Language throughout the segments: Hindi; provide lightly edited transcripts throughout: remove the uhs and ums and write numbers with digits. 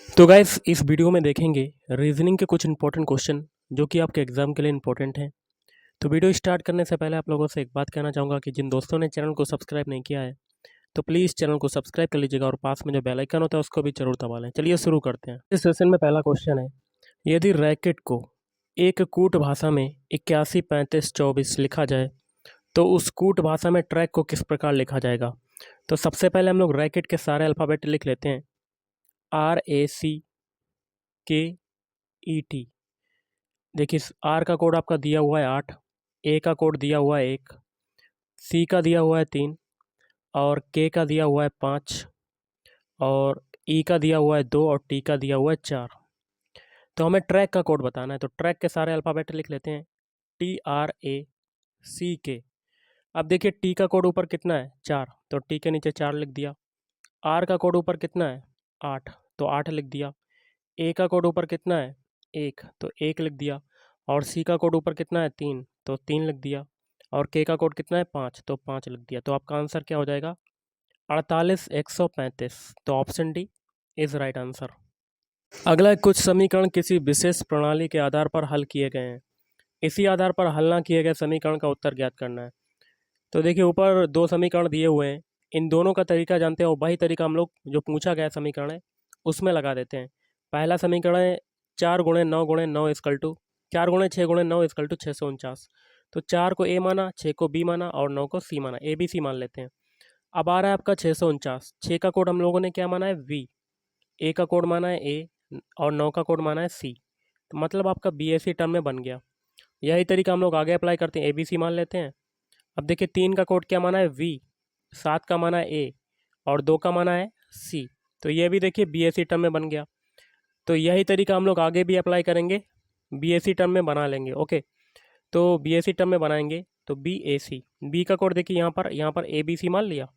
तो गाइस इस वीडियो में देखेंगे रीजनिंग के कुछ इंपॉर्टेंट क्वेश्चन जो कि आपके एग्जाम के लिए इंपॉर्टेंट हैं। तो वीडियो स्टार्ट करने से पहले आप लोगों से एक बात कहना चाहूँगा कि जिन दोस्तों ने चैनल को सब्सक्राइब नहीं किया है तो प्लीज़ चैनल को सब्सक्राइब कर लीजिएगा और पास में जो बेल आइकन होता है उसको भी जरूर दबा लें। चलिए शुरू करते हैं। इस सेशन में पहला क्वेश्चन है, यदि रैकेट को एक कूट भाषा में 81 35 24 लिखा जाए तो उस कूट भाषा में ट्रैक को किस प्रकार लिखा जाएगा। तो सबसे पहले हम लोग रैकेट के सारे अल्फ़ाबेट लिख लेते हैं। RACKET। देखिए आर का कोड आपका दिया हुआ है 8, ए का कोड दिया हुआ है 1, सी का दिया हुआ है 3 और के का दिया हुआ है 5 और ई का दिया हुआ है 2 और टी का दिया हुआ है 4। तो हमें ट्रैक का कोड बताना है, तो ट्रैक के सारे अल्फ़ाबेट लिख लेते हैं। TRACK। अब देखिए टी का कोड ऊपर कितना है 4, तो टी के नीचे 4 लिख दिया। आर का कोड ऊपर कितना है 8, तो 8 लिख दिया। ए का कोड ऊपर कितना है 1, तो 1 लिख दिया। और सी का कोड ऊपर कितना है 3, तो 3 लिख दिया। और के का कोड कितना है 5, तो 5 लिख दिया। तो आपका आंसर क्या हो जाएगा 48 135। तो option D is right answer. अगला कुछ समीकरण किसी विशेष प्रणाली के आधार पर हल किए गए हैं, इसी आधार पर हल ना किए गए समीकरण का उत्तर ज्ञात करना है। तो देखिए ऊपर दो समीकरण दिए हुए हैं, इन दोनों का तरीका जानते हैं और वही तरीका हम लोग जो पूछा गया समीकरण है उसमें लगा देते हैं। पहला समीकरण है 4 × 9 × 9 इक्वल टू 4 × 6 × 9 इक्वल टू 649। तो 4 को ए माना, 6 को बी माना और 9 को सी माना, ए बी सी मान लेते हैं। अब आ रहा है आपका 649, 6 का कोड हम लोगों ने क्या माना है वी, ए का कोड माना है ए और 9 का कोड माना है सी। तो मतलब आपका बी ए सी टर्म में बन गया। यही तरीका हम लोग आगे अप्लाई करते हैं, ए बी सी मान लेते हैं। अब देखिए 3 का कोड क्या माना है वी, 7 का माना है ए और 2 का माना है सी। तो ये भी देखिए बी ए सी टर्म में बन गया। तो यही तरीका हम लोग आगे भी अप्लाई करेंगे, बी ए सी टर्म में बना लेंगे। ओके, तो बी ए सी टर्म में बनाएंगे तो बी ए सी, बी का कोड देखिए यहाँ पर ए बी सी मान लिया।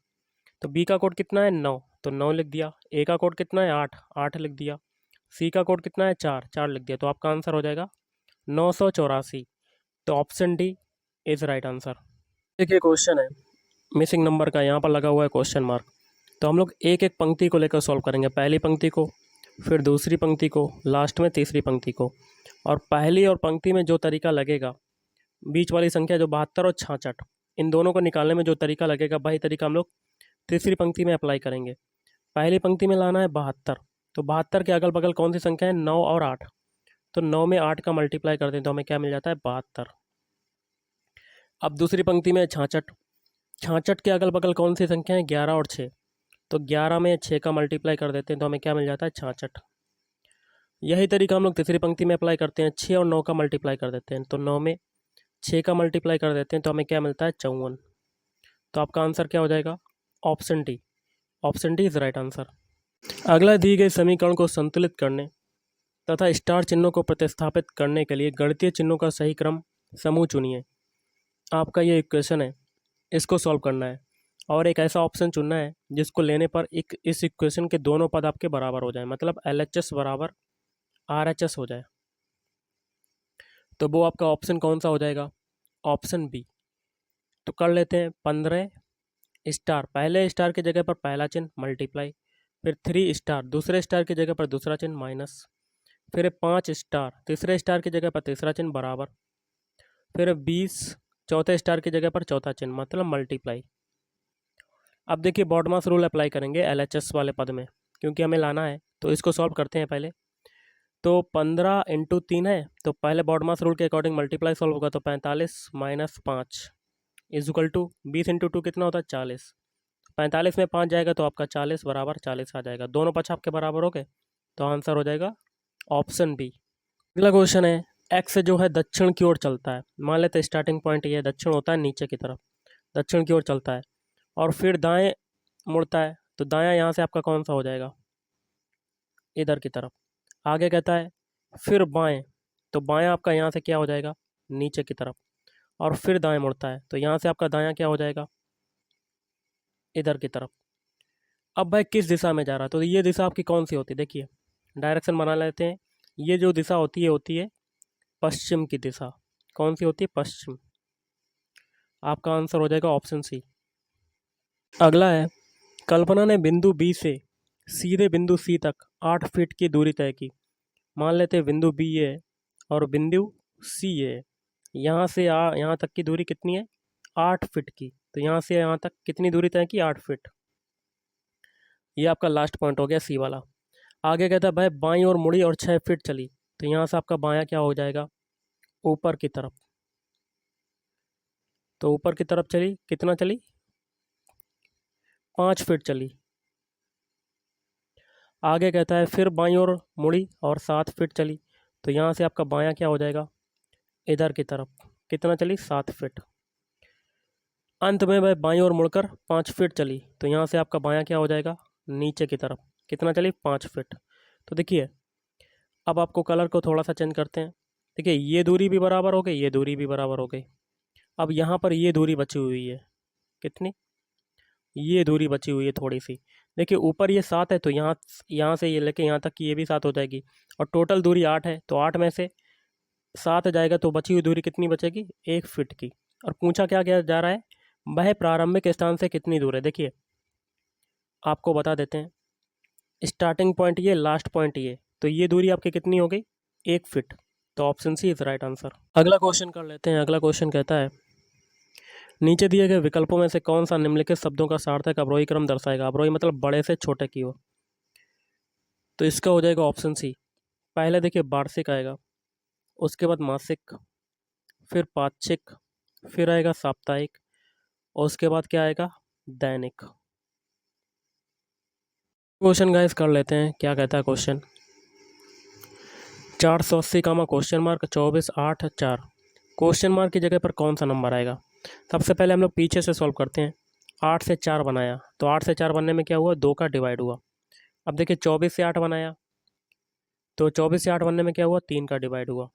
तो बी का कोड कितना है 9, तो 9 लिख दिया। ए का कोड कितना है 8, 8 लिख दिया। सी का कोड कितना है 4, 4 लिख दिया। तो आपका आंसर हो जाएगा 984। तो option D is right answer. देखिए क्वेश्चन है मिसिंग नंबर का, यहाँ पर लगा हुआ है क्वेश्चन मार्क। तो हम लोग एक एक पंक्ति को लेकर सॉल्व करेंगे, पहली पंक्ति को, फिर दूसरी पंक्ति को, लास्ट में तीसरी पंक्ति को। और पहली और पंक्ति में जो तरीका लगेगा, बीच वाली संख्या जो 72 और 66, इन दोनों को निकालने में जो तरीका लगेगा वही तरीका हम लोग तीसरी पंक्ति में अप्लाई करेंगे। पहली पंक्ति में लाना है 72, तो 72 के अगल बगल कौन सी संख्या है 9 और 8, तो 9 में 8 का मल्टीप्लाई कर दें तो हमें क्या मिल जाता है 72। अब दूसरी पंक्ति में 66, 66 के अगल बगल कौन सी संख्या है 11 और 6, तो 11 में 6 का मल्टीप्लाई कर देते हैं तो हमें क्या मिल जाता है 66। यही तरीका हम लोग तीसरी पंक्ति में अप्लाई करते हैं, 6 और 9 का मल्टीप्लाई कर देते हैं, तो 9 में 6 का मल्टीप्लाई कर देते हैं तो हमें क्या मिलता है 54। तो आपका आंसर क्या हो जाएगा option D, option D is right answer. अगला दी गई समीकरण को संतुलित करने तथा स्टार चिन्हों को प्रतिस्थापित करने के लिए गणितीय चिन्हों का सही क्रम समूह चुनिए। आपका ये इक्वेशन है, इसको सॉल्व करना है और एक ऐसा ऑप्शन चुनना है जिसको लेने पर एक इस इक्वेशन के दोनों पद आपके बराबर हो जाए, मतलब LHS बराबर RHS हो जाए। तो वो आपका ऑप्शन कौन सा हो जाएगा ऑप्शन बी। तो कर लेते हैं 15 स्टार, पहले स्टार की जगह पर पहला चिन्ह मल्टीप्लाई, फिर 3 स्टार दूसरे स्टार की जगह पर दूसरा चिन्ह माइनस, फिर 5 स्टार तीसरे स्टार की जगह पर तीसरा चिन्ह बराबर, फिर 20 चौथे स्टार की जगह पर चौथा चिन्ह मतलब मल्टीप्लाई। अब देखिए बॉडमास रूल अप्लाई करेंगे LHS वाले पद में, क्योंकि हमें लाना है। तो इसको सॉल्व करते हैं पहले। तो 15 इंटू 3 है, तो पहले बॉडमास रूल के अकॉर्डिंग मल्टीप्लाई सॉल्व होगा, तो 45 minus 5 is equal to 20 into 2 कितना होता है 40। 45 में 5 जाएगा तो आपका 40 बराबर 40 आ जाएगा, दोनों पक्ष आपके बराबर हो गए। तो आंसर हो जाएगा ऑप्शन बी। अगला क्वेश्चन है एक्स जो है दक्षिण की ओर चलता है, मान लेते हैं स्टार्टिंग पॉइंट ये दक्षिण होता है, नीचे की तरफ दक्षिण की ओर चलता है और फिर दाएं मुड़ता है, तो दायां यहाँ से आपका कौन सा हो जाएगा इधर की तरफ। आगे कहता है फिर बाएं, तो बायां आपका यहाँ से क्या हो जाएगा नीचे की तरफ, और फिर दाएं मुड़ता है तो यहाँ से आपका दायां क्या हो जाएगा इधर की तरफ। अब भाई किस दिशा में जा रहा है, तो ये दिशा आपकी कौन सी होती है, देखिए डायरेक्शन बना लेते हैं। ये जो दिशा होती है पश्चिम की दिशा, कौन सी होती है पश्चिम। आपका आंसर हो जाएगा ऑप्शन सी। अगला है कल्पना ने बिंदु बी से सीधे बिंदु सी तक 8 फीट की दूरी तय की। मान लेते हैं बिंदु बी ये है और बिंदु सी ये है। यहाँ से यहाँ तक की दूरी कितनी है? 8 फीट की। तो यहाँ से यहाँ तक कितनी दूरी तय की? 8 फीट। ये आपका लास्ट पॉइंट हो गया सी वाला। आगे कहता है भाई बाईं ओर मुड़ी और 6 फीट चली। तो यहाँ से आपका बायां क्या हो जाएगा? ऊपर की तरफ। तो ऊपर की तरफ चली, कितना चली? 5 फीट चली। आगे कहता है फिर बाईं ओर मुड़ी और 7 फीट चली। तो यहाँ से आपका बायां क्या हो जाएगा? इधर की तरफ। कितना चली? 7 फीट। अंत में वह बाईं ओर मुड़कर 5 फीट चली। तो यहाँ से आपका बायां क्या हो जाएगा? नीचे की तरफ। कितना चली? 5 फीट। तो देखिए अब आपको कलर को थोड़ा सा चेंज करते हैं। देखिए ये दूरी भी बराबर हो गई, ये दूरी भी बराबर हो गई। अब यहाँ पर ये दूरी बची हुई है। कितनी? ये दूरी बची हुई है थोड़ी सी। देखिए ऊपर ये 7 है तो यहाँ यहाँ से ये लेके यहाँ तक की ये भी 7 हो जाएगी। और टोटल दूरी 8 है तो 8 में से 7 जाएगा तो बची हुई दूरी कितनी बचेगी? 1 फीट की। और पूछा क्या क्या जा रहा है? वह प्रारंभिक स्थान से कितनी दूर है। देखिए आपको बता देते हैं, स्टार्टिंग पॉइंट ये, लास्ट पॉइंट ये, तो ये दूरी आपकी कितनी हो गई? 1 फीट। तो option C is right answer. अगला क्वेश्चन कर लेते हैं। अगला क्वेश्चन कहता है नीचे दिए गए विकल्पों में से कौन सा निम्नलिखित शब्दों का सार्थक अवरोही क्रम दर्शाएगा? अवरोही मतलब बड़े से छोटे की ओर। तो इसका हो जाएगा ऑप्शन सी। पहले देखिए वार्षिक आएगा, उसके बाद मासिक, फिर पाक्षिक, फिर आएगा साप्ताहिक और उसके बाद क्या आएगा? दैनिक। क्वेश्चन गाइस कर लेते हैं। क्या कहता है क्वेश्चन? 480 कामा क्वेश्चन मार्क 24 8 4। क्वेश्चन मार्क की जगह पर कौन सा नंबर आएगा? सबसे पहले हम लोग पीछे से सॉल्व करते हैं। 8 से 4 बनाया तो 8 से 4 बनने में क्या हुआ? 2 का डिवाइड हुआ। अब देखिए 24 से 8 बनाया तो 24 से 8 बनने में क्या हुआ? 3 का डिवाइड हुआ।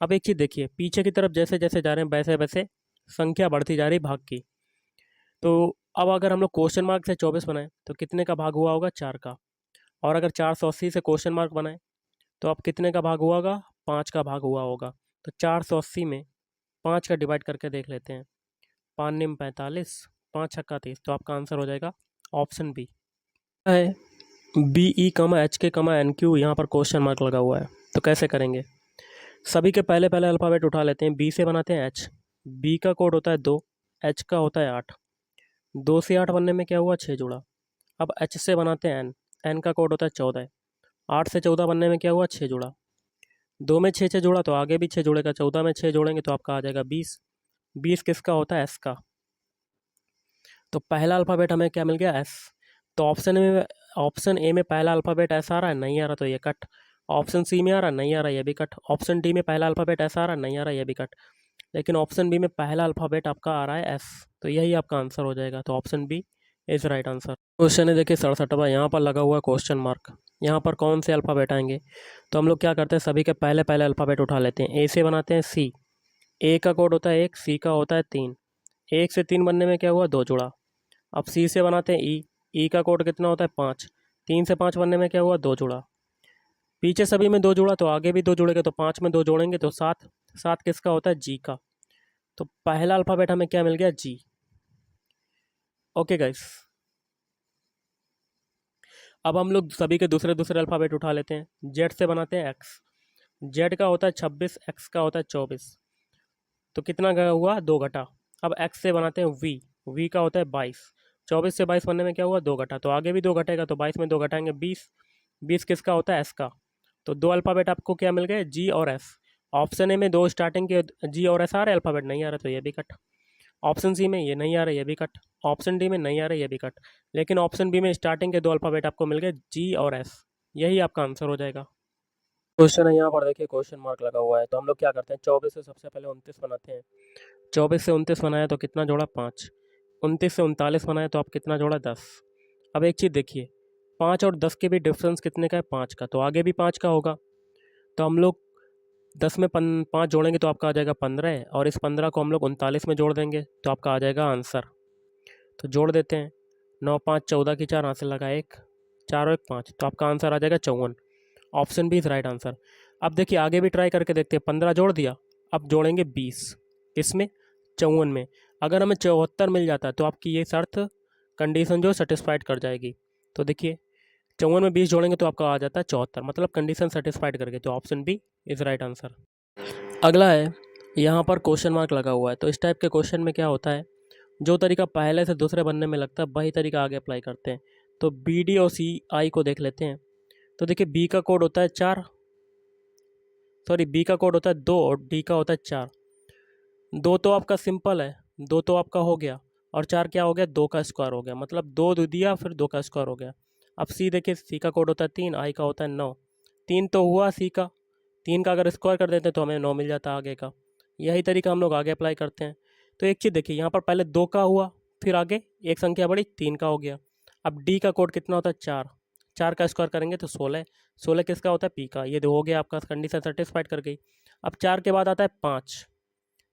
अब एक चीज़ देखिए, पीछे की तरफ जैसे जैसे जा रहे हैं वैसे वैसे संख्या बढ़ती जा रही भाग की। तो अब अगर हम लोग क्वेश्चन मार्क से 24 बनाएं तो कितने का भाग हुआ होगा? 4 का। और अगर 480 से क्वेश्चन मार्क बनाएं तो अब कितने का भाग हुआ होगा? 5 का भाग हुआ होगा। तो 480 में 5 का डिवाइड करके देख लेते हैं। 5 निम 45, 5 छक्का 30। तो आपका आंसर हो जाएगा ऑप्शन बी है। बी ई कमा एच के कमा एन क्यू, यहाँ पर क्वेश्चन मार्क लगा हुआ है। तो कैसे करेंगे? सभी के पहले पहले अल्फ़ाबेट उठा लेते हैं। बी से बनाते हैं एच। बी का कोड होता है 2, एच का होता है 8। 2 से 8 बनने में क्या हुआ? 6 जुड़ा। अब एच से बनाते हैं एन। एन का कोड होता है 14। 8 से 14 बनने में क्या हुआ? 6 जुड़ा। 2 में 6 6 जुड़ा तो आगे भी 6 जुड़ेगा। 14 में 6 जोड़ेंगे तो आपका आ जाएगा 20। 20 किसका होता है? एस का। तो पहला अल्फ़ाबेट हमें क्या मिल गया? एस। तो ऑप्शन ए में पहला अल्फ़ाबेट एस आ रहा है, नहीं आ रहा तो ये कट। ऑप्शन सी में आ रहा, नहीं आ रहा, ये भी कट। ऑप्शन डी में पहला अल्फ़ाबेट एस आ रहा, नहीं आ रहा, ये भी कट। लेकिन ऑप्शन बी में पहला अल्फ़ाबेट आपका आ रहा है एस। तो यही आपका आंसर हो जाएगा। तो option B is right answer. Question है देखिए 67वां। यहाँ पर लगा हुआ क्वेश्चन मार्क। यहाँ पर कौन से अल्फ़ाबेट आएंगे? तो हम लोग क्या करते हैं, सभी के पहले पहले अल्फ़ाबेट उठा लेते हैं। ए से बनाते हैं सी। ए का कोड होता है 1, सी का होता है 3। 1 से 3 बनने में क्या हुआ? 2 जुड़ा। अब सी से बनाते हैं ई। ई का कोड कितना होता है? 5। 3 से 5 बनने में क्या हुआ? 2 जुड़ा। पीछे सभी में 2 जुड़ा तो आगे भी 2 जुड़ेगा, तो 5 में 2 जोड़ेंगे तो 7। 7 किसका होता है? जी का। तो पहला अल्फ़ाबेट हमें क्या मिल गया? जी। ओके गाइस, अब हम लोग सभी के दूसरे दूसरे अल्फ़ाबेट उठा लेते हैं। जेड से बनाते हैं एक्स। जेड का होता है 26, एक्स का होता है 24। तो कितना गया हुआ? 2 घटा। अब एक्स से बनाते हैं वी। वी का होता है 22। 24 से 22 बनने में क्या हुआ? 2 घटा। तो आगे भी 2 घटेगा तो 22 में 2 घटाएंगे 20। 20 किसका होता है? एस का। तो 2 अल्फ़ाबेट आपको क्या मिल गए? जी और एस। ऑप्शन ए में 2 स्टार्टिंग के जी और एस आ रहे, अल्फ़ाबेट नहीं आ रहा तो ये भी कट। ऑप्शन सी में ये नहीं आ रहा, ये भी कट। ऑप्शन डी में नहीं आ रहा, ये भी कट। लेकिन ऑप्शन बी में स्टार्टिंग के 2 अल्फ़ाबेट आपको मिल गए, जी और एस। यही आपका आंसर हो जाएगा। क्वेश्चन है यहाँ पर देखिए, क्वेश्चन मार्क लगा हुआ है। तो हम लोग क्या करते हैं, 24 से सबसे पहले 29 बनाते हैं। 24 से 29 बनाया तो कितना जोड़ा? 5। 29 से 39 बनाया तो आप कितना जोड़ा? 10। अब एक चीज़ देखिए, 5 और 10 के भी डिफरेंस कितने का है? 5 का। तो आगे भी 5 का होगा। तो हम लोग 10 में 5 जोड़ेंगे तो आपका आ जाएगा 15, और इस 15 को हम लोग 39 में जोड़ देंगे तो आपका आ जाएगा आंसर। तो जोड़ देते हैं। 9 5 14 की 4 हाथ से लगा 1, 4 और 1 5, तो आपका आंसर आ जाएगा 54। Option B is right answer. अब देखिए आगे भी ट्राई करके देखते हैं। 15 जोड़ दिया, अब जोड़ेंगे 20। किसमें? 54 में। अगर हमें 74 मिल जाता है तो आपकी ये शर्त, कंडीशन जो सेटिस्फाइड कर जाएगी। तो देखिए 54 में 20 जोड़ेंगे तो आपका आ जाता है 74, मतलब कंडीशन सेटिस्फाइड करके। तो option B is right answer. अगला है, यहाँ पर क्वेश्चन मार्क लगा हुआ है। तो इस टाइप के क्वेश्चन में क्या होता है, जो तरीका पहले से दूसरे बनने में लगता है वही तरीका आगे अप्लाई करते हैं। तो बी डी और सी आई को देख लेते हैं। तो देखिए बी का कोड होता है 4, सॉरी बी का कोड होता है 2 और डी का होता है 4। 2 तो आपका सिंपल है, 2 तो आपका हो गया, और 4 क्या हो गया, 2 का स्क्वायर हो गया, मतलब 2 दे दिया फिर 2 का स्क्वायर हो गया। अब सी देखिए, सी का कोड होता है 3, आई का होता है 9। 3 तो हुआ सी का, 3 का अगर स्क्वायर कर देते हैं तो हमें 9 मिल जाता है आगे का। यही तरीका हम लोग आगे अप्लाई करते हैं। तो एक चीज़ देखिए, यहाँ पर पहले 2 का हुआ, फिर आगे एक संख्या बढ़ी 3 का हो गया। अब डी का कोड कितना होता है 4, 4 का स्क्वायर करेंगे तो 16, 16 किसका होता है, पी का। ये हो गया आपका, कंडीशन सेटिस्फाइड कर गई। अब 4 के बाद आता है 5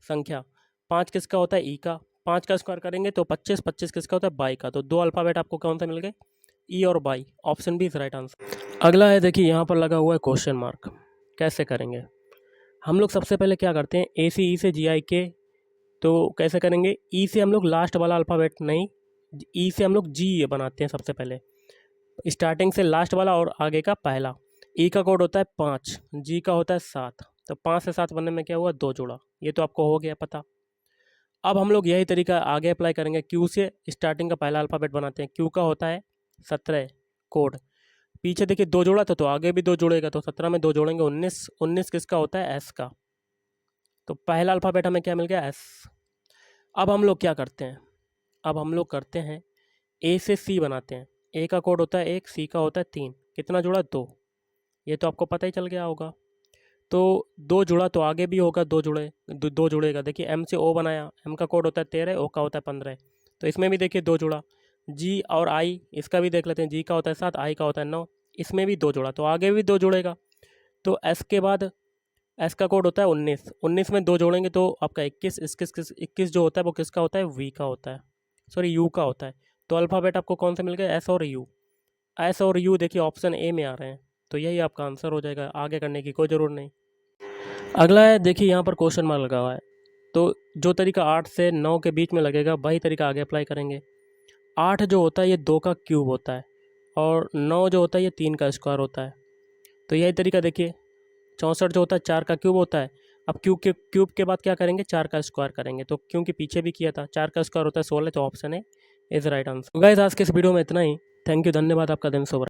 संख्या, 5 किसका होता है, ई का। 5 का स्क्वायर करेंगे तो 25, 25 किसका होता है, बाई का। तो 2 अल्फ़ाबेट आपको कौन सा मिल गए, ई और बाई। Option B is right answer. अगला है, देखिए यहाँ पर लगा हुआ है क्वेश्चन मार्क। कैसे करेंगे हम लोग, सबसे पहले क्या करते हैं, ए सी ई से जी आई के। तो कैसे करेंगे, ई से हम लोग लास्ट वाला अल्फ़ाबेट नहीं, ई से हम लोग जी बनाते हैं सबसे पहले, स्टार्टिंग से लास्ट वाला और आगे का पहला। ई का कोड होता है 5, जी का होता है 7। तो 5 से 7 बनने में क्या हुआ, 2 जोड़ा। ये तो आपको हो गया पता। अब हम लोग यही तरीका आगे अप्लाई करेंगे। क्यू से स्टार्टिंग का पहला अल्फ़ाबेट बनाते हैं। क्यू का होता है 17 कोड। पीछे देखिए 2 जोड़ा था तो आगे भी 2 जोड़ेगा, तो 17 में 2 जोड़ेंगे 19। 19 किसका होता है, एस का। तो पहला अल्फ़ाबेट हमें क्या मिल गया, एस। अब हम लोग क्या करते हैं, अब हम लोग करते हैं ए से सी बनाते हैं। ए का कोड होता है 1, सी का होता है 3। कितना जुड़ा, 2। ये तो आपको पता ही चल गया होगा। तो 2 जुड़ा तो आगे भी होगा, 2 जुड़े, 2 जुड़ेगा। देखिए एम से ओ बनाया, एम का कोड होता है 13, ओ का होता है 15। तो इसमें भी देखिए 2 जुड़ा। जी और आई, इसका भी देख लेते हैं। जी का होता है 7, आई का होता है 9। इसमें भी 2 जुड़ा तो आगे भी 2 जुड़ेगा। तो एस के बाद, एस का कोड होता है 19। 19 में 2 जोड़ेंगे तो आपका 21। 21 जो होता है वो किसका होता है, वी का होता है, सॉरी यू का होता है। तो अल्फ़ाबेट आपको कौन से मिल गए, एस और यू। एस और यू देखिए ऑप्शन ए में आ रहे हैं। तो यही आपका आंसर हो जाएगा, आगे करने की कोई ज़रूरत नहीं। अगला है, देखिए यहाँ पर क्वेश्चन मार्क लगा हुआ है। तो जो तरीका 8 से 9 के बीच में लगेगा वही तरीका आगे अप्लाई करेंगे। 8 जो होता है ये 2 का क्यूब होता है, और 9 जो होता है ये 3 का स्क्वायर होता है। तो यही तरीका देखिए, 64 जो होता है 4 का क्यूब होता है। अब क्यूब के बाद क्या करेंगे, 4 का स्क्वायर करेंगे। तो क्योंकि पीछे भी किया था, 4 का स्क्वायर होता है 16। तो ऑप्शन है इज राइट आंसर। गाइस आज के इस वीडियो में इतना ही। थैंक यू, धन्यवाद, आपका दिन शुभ रहे।